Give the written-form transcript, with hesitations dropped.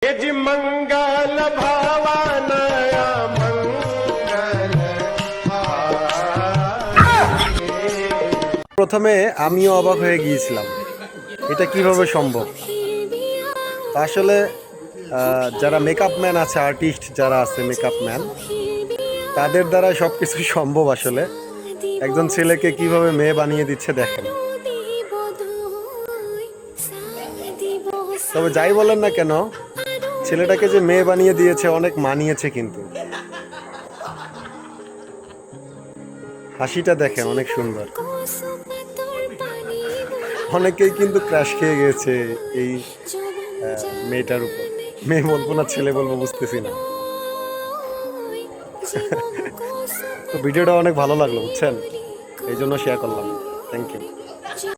यजि मंगल भावनया मंगल প্রথমে আমিও অবাক হয়ে গিয়েছিলাম, এটা কিভাবে সম্ভব। আসলে যারা মেকআপ ম্যান আছে, আর্টিস্ট যারা আছে মেকআপ ম্যান, তাদের দ্বারা সব কিছু সম্ভব। আসলে একজন ছেলেকে কিভাবে মেয়ে বানিয়ে দিচ্ছে দেখেন। তবে যাই বলেন না কেন, ছেলেটাকে যে মেয়ে বানিয়ে দিয়েছে অনেক মানিয়েছে। কিন্তু হাসিটা দেখেন, অনেক সুন্দর। অনেকেই কিন্তু ক্রাশ খেয়ে গেছে এই মেয়েটার উপর। মেয়ে বলবো না ছেলে বলবো বুঝতেছি না। তো ভিডিওটা অনেক ভালো লাগলো বুঝছেন, এই জন্য শেয়ার করলাম। Thank you.